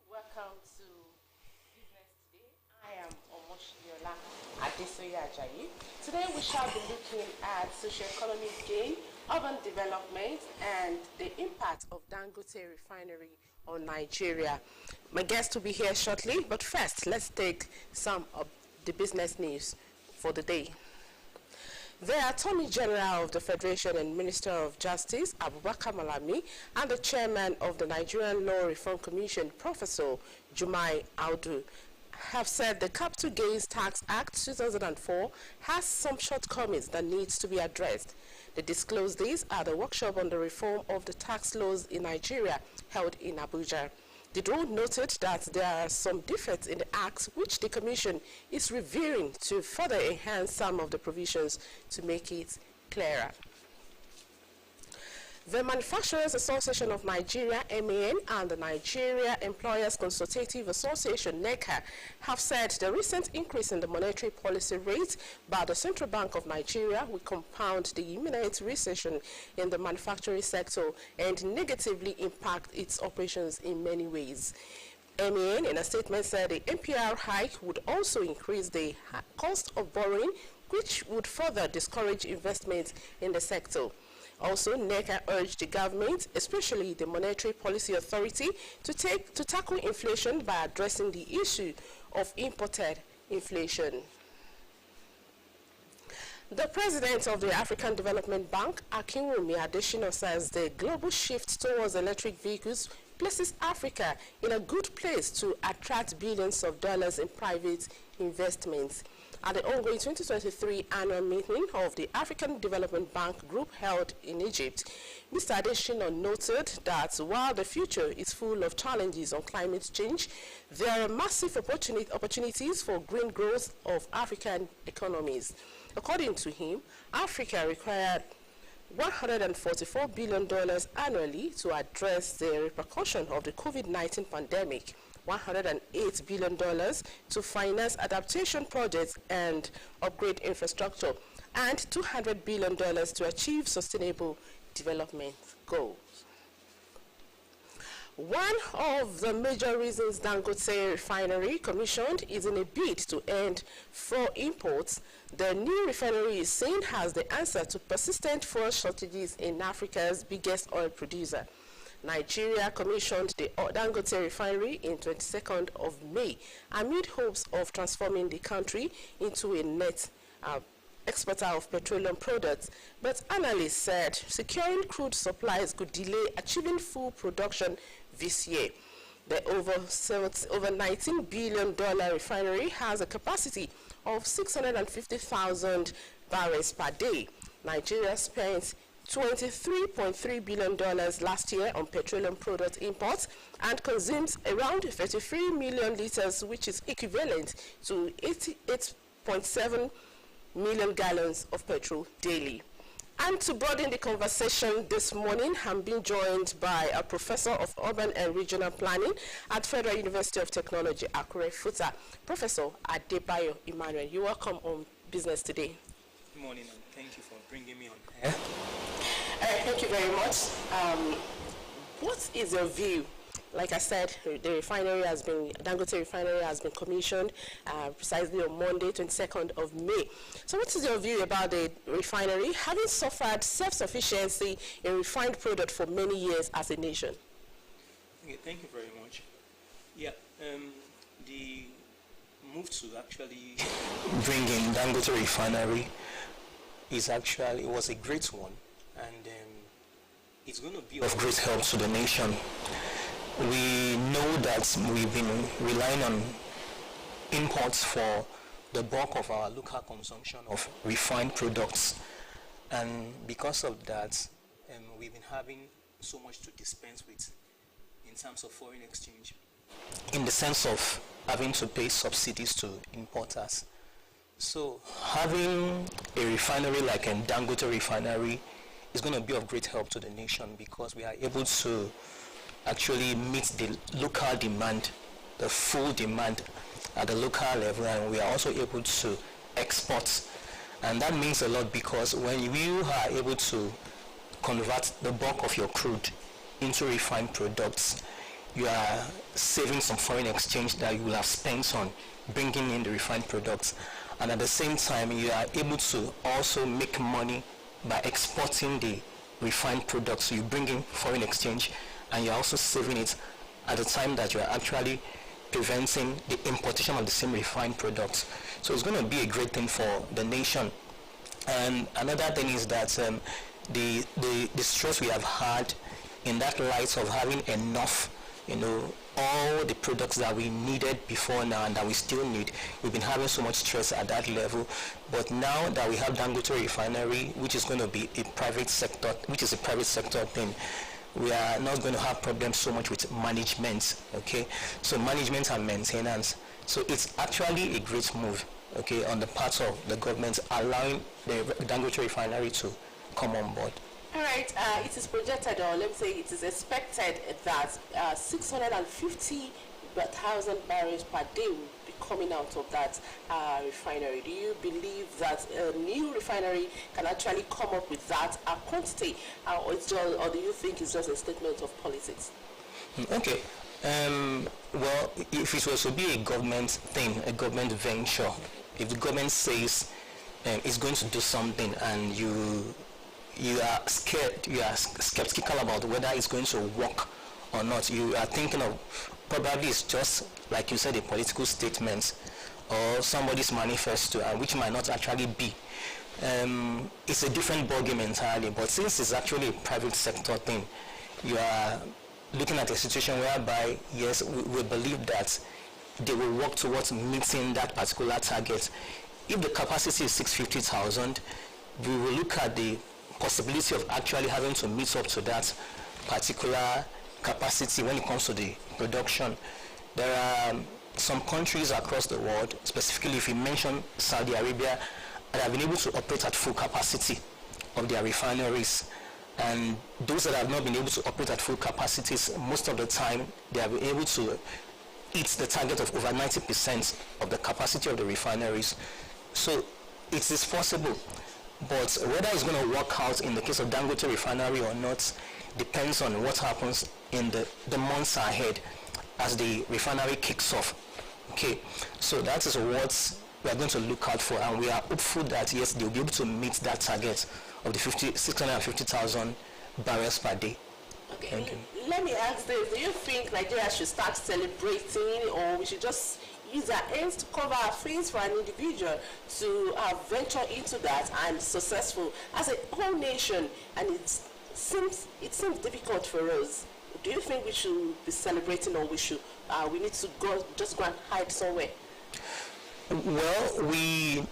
Welcome to Business Today. I am Omoshiola Adesoye. Today we shall be looking at socio-economic gain, urban development, and the impact of Dangote Refinery on Nigeria. My guest will be here shortly, but first let's take some of the business news for the day. The Attorney General of the Federation and Minister of Justice, Abubakar Malami, and the Chairman of the Nigerian Law Reform Commission, Professor Jumai Audu, have said the Capital Gains Tax Act 2004 has some shortcomings that needs to be addressed. They disclosed this at the workshop on the reform of the tax laws in Nigeria held in Abuja. The DRO noted that there are some defects in the Act which the Commission is reviewing to further enhance some of the provisions to make it clearer. The Manufacturers Association of Nigeria, MAN, and the Nigeria Employers Consultative Association, NECA, have said the recent increase in the monetary policy rate by the Central Bank of Nigeria will compound the imminent recession in the manufacturing sector and negatively impact its operations in many ways. MAN, in a statement, said the MPR hike would also increase the cost of borrowing, which would further discourage investment in the sector. Also, NECA urged the government, especially the Monetary Policy Authority, to tackle inflation by addressing the issue of imported inflation. The president of the African Development Bank, Akinwumi Adesina, says the global shift towards electric vehicles places Africa in a good place to attract billions of dollars in private investments. At the ongoing 2023 annual meeting of the African Development Bank Group held in Egypt, Mr. Adesina noted that while the future is full of challenges on climate change, there are massive opportunities for green growth of African economies. According to him, Africa required $144 billion annually to address the repercussion of the COVID-19 pandemic, $108 billion to finance adaptation projects and upgrade infrastructure, and $200 billion to achieve sustainable development goals. One of the major reasons Dangote Refinery commissioned is in a bid to end fuel imports. The new refinery is seen as the answer to persistent fuel shortages in Africa's biggest oil producer. Nigeria commissioned the Dangote Refinery in 22nd of May amid hopes of transforming the country into a net exporter of petroleum products, but analysts said securing crude supplies could delay achieving full production this year. The over $19 billion refinery has a capacity of 650,000 barrels per day. Nigeria spent $23.3 billion last year on petroleum product imports and consumes around 33 million liters, which is equivalent to 88.7 million gallons of petrol daily. And to broaden the conversation this morning, I'm being joined by a professor of urban and regional planning at Federal University of Technology, Akure, Futa, Professor ADEBAYO EMMANUEL. You're welcome on Business Today. Good morning, and thank you for bringing me on air. Thank you very much. What is your view? Like I said, the refinery has been, Dangote Refinery has been commissioned precisely on Monday, 22nd of May. So what is your view about the refinery having suffered self-sufficiency in refined product for many years as a nation? Okay, thank you very much. Yeah, the move to actually bring in Dangote Refinery was a great one, and it's going to be of great help to the nation. We know that we've been relying on imports for the bulk of our local consumption of refined products, and because of that, we've been having so much to dispense with in terms of foreign exchange, in the sense of having to pay subsidies to importers. So having a refinery like a Dangote Refinery is going to be of great help to the nation, because we are able to actually meet the local demand, the full demand at the local level, and we are also able to export. And that means a lot, because when you are able to convert the bulk of your crude into refined products, you are saving some foreign exchange that you will have spent on bringing in the refined products, and at the same time you are able to also make money by exporting the refined products. So you bring in foreign exchange and you're also saving it at the time that you are actually preventing the importation of the same refined products. So it's going to be a great thing for the nation. And another thing is that the stress we have had in that light of having enough, all the products that we needed before now and that we still need, we've been having so much stress at that level. But now that we have Dangote Refinery, which is going to be a private sector, thing, we are not going to have problems so much with management, okay? So management and maintenance. So it's actually a great move, okay, on the part of the government, allowing the Dangote Refinery to come on board. All right, it is projected, or let me say it is expected that 650,000 barrels per day will be coming out of that refinery. Do you believe that a new refinery can actually come up with that quantity, or do you think it's just a statement of politics? Okay. Well, if it was to be a government thing, a government venture, if the government says it's going to do something and you are scared, you are skeptical about whether it's going to work or not, you are thinking of probably it's just, like you said, a political statement or somebody's manifesto, which might not actually be. It's a different ballgame entirely, but since it's actually a private sector thing, you are looking at a situation whereby, yes, we believe that they will work towards meeting that particular target. If the capacity is 650,000, we will look at the possibility of actually having to meet up to that particular capacity when it comes to the production. There are some countries across the world, specifically if you mention Saudi Arabia, that have been able to operate at full capacity of their refineries. And those that have not been able to operate at full capacities, most of the time they have been able to hit the target of over 90% of the capacity of the refineries. So it is possible. But whether it's going to work out in the case of Dangote Refinery or not depends on what happens in the months ahead as the refinery kicks off. Okay, so that is what we are going to look out for, and we are hopeful that yes, they'll be able to meet that target of the 650,000 barrels per day. Okay, let me ask this: do you think Nigeria should start celebrating, or we should just use our hands to cover our face for an individual to venture into that and successful as a whole nation? And it seems difficult for us. Do you think we should be celebrating, or we need to go and hide somewhere? Well, we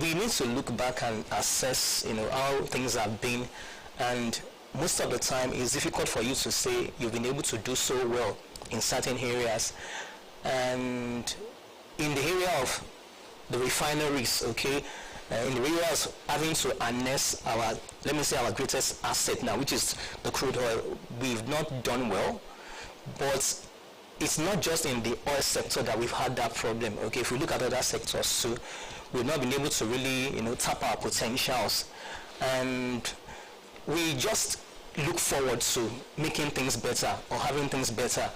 need to look back and assess, how things have been, and most of the time it's difficult for you to say you've been able to do so well in certain areas. And in the area of the refineries, okay, in the area of having to harness our greatest asset now, which is the crude oil, we've not done well. But it's not just in the oil sector that we've had that problem. Okay, if we look at other sectors too, we've not been able to really, tap our potentials, and we just look forward to making things better or having things better.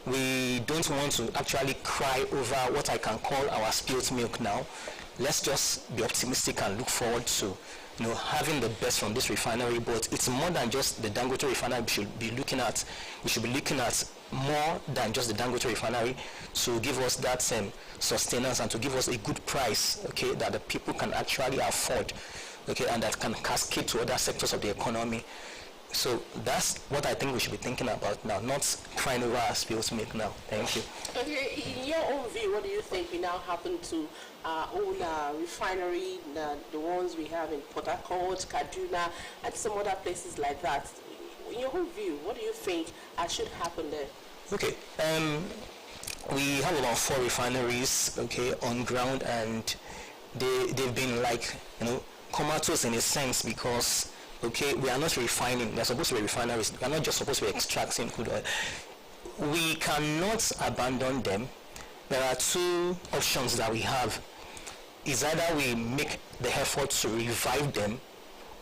We don't want to actually cry over what I can call our spilt milk now. Let's just be optimistic and look forward to having the best from this refinery. But it's more than just the Dangote refinery we should be looking at. We should be looking at more than just the Dangote refinery to give us that sustenance and to give us a good price, okay, that the people can actually afford, okay, and that can cascade to other sectors of the economy. So that's what I think we should be thinking about now, not crying over our spills milk now. Thank you. Okay, in your own view, what do you think will now happen to all refinery, the ones we have in Port Harcourt, Kaduna, and some other places like that? In your own view, what do you think should happen there? Okay, we have about 4 refineries, okay, on ground, and they've been comatose in a sense because, okay, we are not refining. They're supposed to be refineries. We are not just supposed to be extracting crude oil. We cannot abandon them. There are 2 options that we have. Is either we make the effort to revive them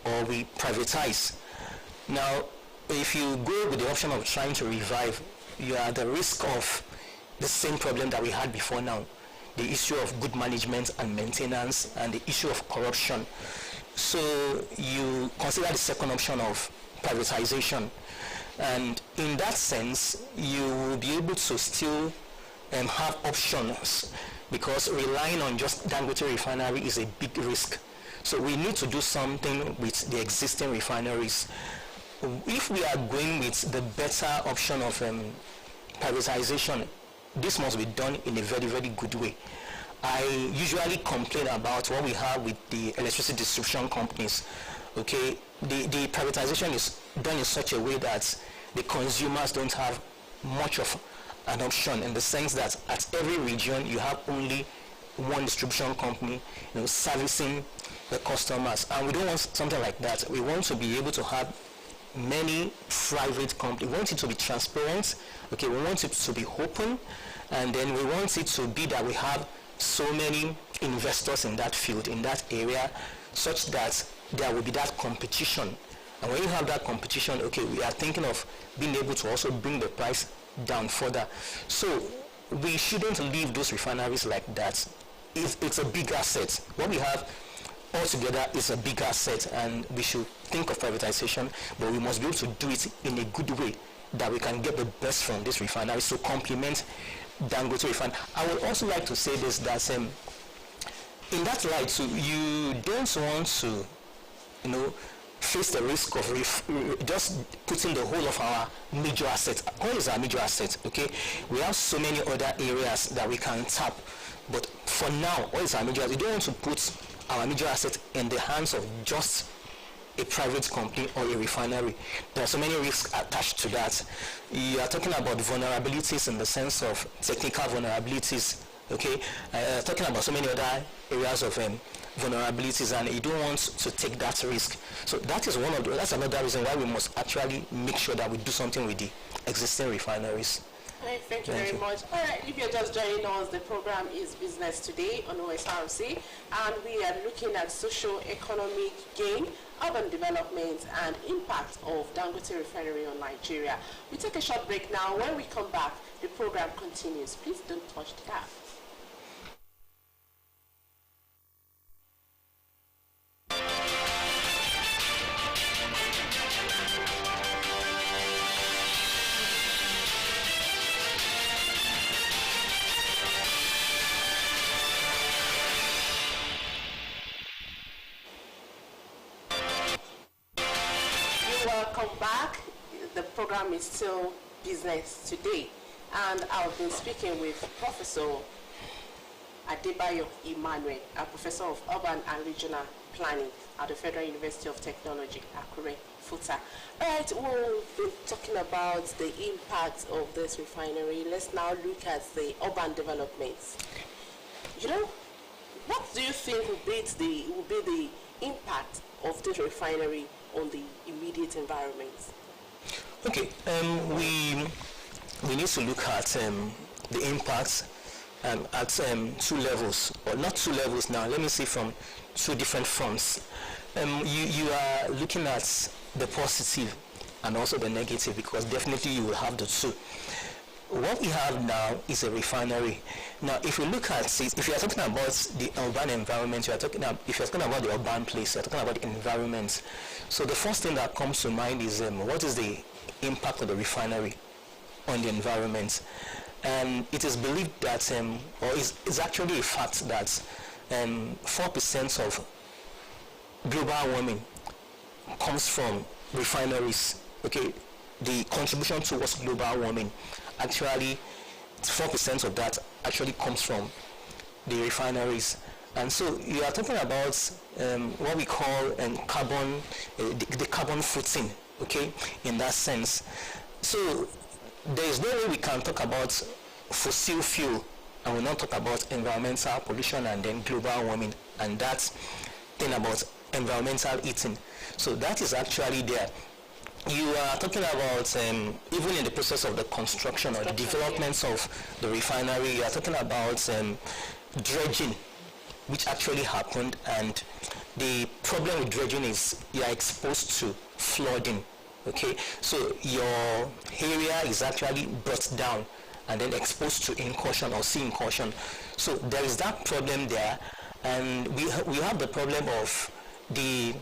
or we privatize. Now, if you go with the option of trying to revive, you are at the risk of the same problem that we had before now, the issue of good management and maintenance and the issue of corruption. So you consider the second option of privatization, and in that sense you will be able to still have options, because relying on just Dangote refinery is a big risk. So we need to do something with the existing refineries. If we are going with the better option of privatization, this must be done in a very, very good way. I usually complain about what we have with the electricity distribution companies. Okay, the privatization is done in such a way that the consumers don't have much of an option, in the sense that at every region you have only one distribution company, servicing the customers, and we don't want something like that. We want to be able to have many private companies. We want it to be transparent. Okay, we want it to be open, and then we want it to be that we have so many investors in that field, in that area, such that there will be that competition. And when you have that competition, okay, we are thinking of being able to also bring the price down further. So we shouldn't leave those refineries like that. It's a big asset. What we have altogether is a big asset, and we should think of privatization, but we must be able to do it in a good way, that we can get the best from this refinery to complement Dangote refinery. I would also like to say this, that in that light too, you don't want to face the risk of just putting the whole of our major assets. Oil is our major asset, okay? We have so many other areas that we can tap, but for now, oil is our major asset. You don't want to put our major asset in the hands of just a private company or a refinery. There are so many risks attached to that. You are talking about vulnerabilities in the sense of technical vulnerabilities, okay? Talking about so many other areas of vulnerabilities, and you don't want to take that risk. So that's another reason why we must actually make sure that we do something with the existing refineries. All right, thank you very much. All right, if you're just joining us, the program is Business Today on OSRC, and we are looking at socio-economic gain, urban development, and impact of Dangote Refinery on Nigeria. We take a short break now. When we come back, the program continues. Please don't touch the tap. Welcome back. The program is still Business Today, and I've been speaking with Professor ADEBAYO EMMANUEL, a Professor of Urban and Regional Planning at the Federal University of Technology, Akure, Futa. All right, we've been talking about the impact of this refinery. Let's now look at the urban developments. What do you think will be the impact of this refinery on the immediate environment? Okay, we need to look at the impacts at two levels, or not two levels now, let me say from two different fronts. You are looking at the positive and also the negative, because definitely you will have the two. What we have now is a refinery. Now, if you look at it, if you are talking about the urban environment, if you're talking about the urban place, you're talking about the environment. So the first thing that comes to mind is what is the impact of the refinery on the environment? And it is believed that, or it's actually a fact that 4% of global warming comes from refineries. Okay, the contribution towards global warming, actually 4% of that actually comes from the refineries. And so you are talking about what we call carbon, the carbon footing, okay, in that sense. So there is no way we can talk about fossil fuel and we not talk about environmental pollution and then global warming and that thing about environmental eating. So that is actually there. You are talking about even in the process of the construction or the developments of the refinery, you are talking about dredging, which actually happened, and the problem with dredging is you are exposed to flooding. Okay, so your area is actually brought down and then exposed to incursion or sea incursion. So there is that problem there, and we have the problem of the